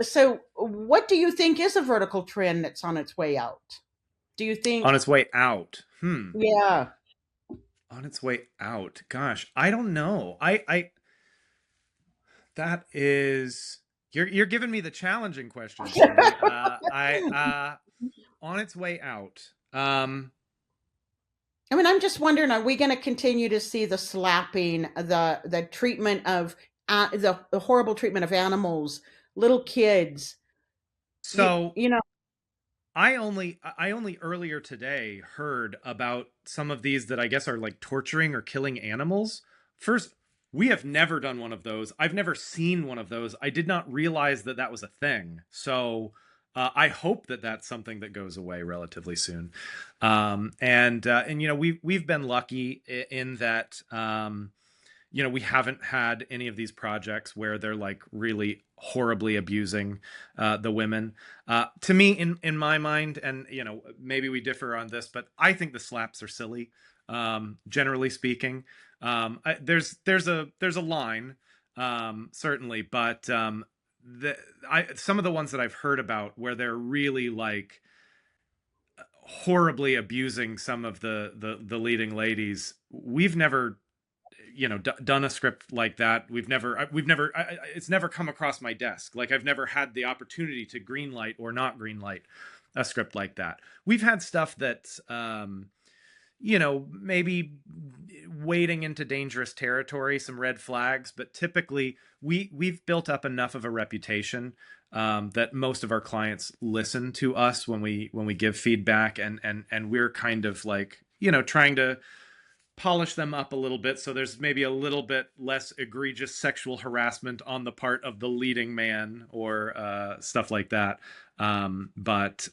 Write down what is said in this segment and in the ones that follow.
So, what do you think is a vertical trend that's on its way out? Do you On think, its way out. yeah, On its way out. Gosh, I don't know. That is you're giving me the challenging question, Cindy. I On its way out. I mean, I'm just wondering, are we going to continue to see the slapping, the treatment of the horrible treatment of animals, little kids? So You know, I only earlier today heard about some of these that I guess are like torturing or killing animals. First, we have never done one of those. I've never seen one of those. I did not realize that that was a thing. So I hope that that's something that goes away relatively soon. And we've been lucky in that we haven't had any of these projects where they're like really horribly abusing the women. To me, in my mind, and maybe we differ on this, but I think the slaps are silly. Generally speaking, there's a line, certainly, but some of the ones that I've heard about where they're really like horribly abusing some of the leading ladies, we've never done a script like that. We've never it's never come across my desk. Like I've never had the opportunity to greenlight or not greenlight a script like that. We've had stuff that maybe wading into dangerous territory, some red flags, but typically we've built up enough of a reputation that most of our clients listen to us when we give feedback, and we're kind of like trying to polish them up a little bit so there's maybe a little bit less egregious sexual harassment on the part of the leading man or stuff like that. But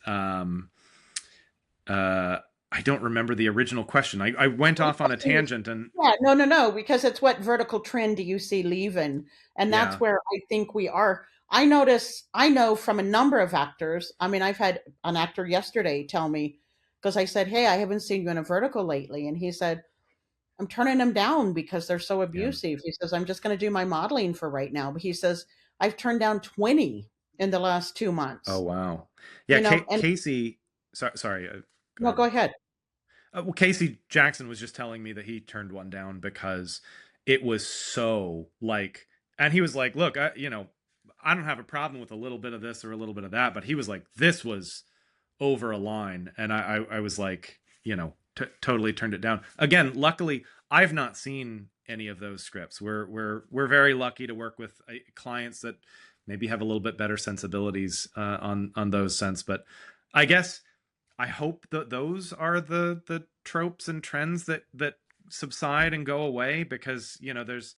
I don't remember the original question. I went off on a tangent and yeah, no, no, no, because it's what vertical trend do you see leaving? And that's yeah, where I think we are. I know from a number of actors. I mean, I've had an actor yesterday tell me, because I said, "Hey, I haven't seen you in a vertical lately." And he said, "I'm turning them down because they're so yeah. abusive." He says, "I'm just going to do my modeling for right now." But he says, "I've turned down 20 in the last 2 months." Oh wow. Yeah, You know, and Casey. Sorry. Go no, ahead. go ahead. Well, Casey Jackson was just telling me that he turned one down because it was so like, and he was like, "Look, I don't have a problem with a little bit of this or a little bit of that," but he was like, "This was over a line," and I was like, totally turned it down. Again, luckily, I've not seen any of those scripts. We're very lucky to work with clients that maybe have a little bit better sensibilities on those sense, but I guess I hope that those are the tropes and trends that subside and go away because there's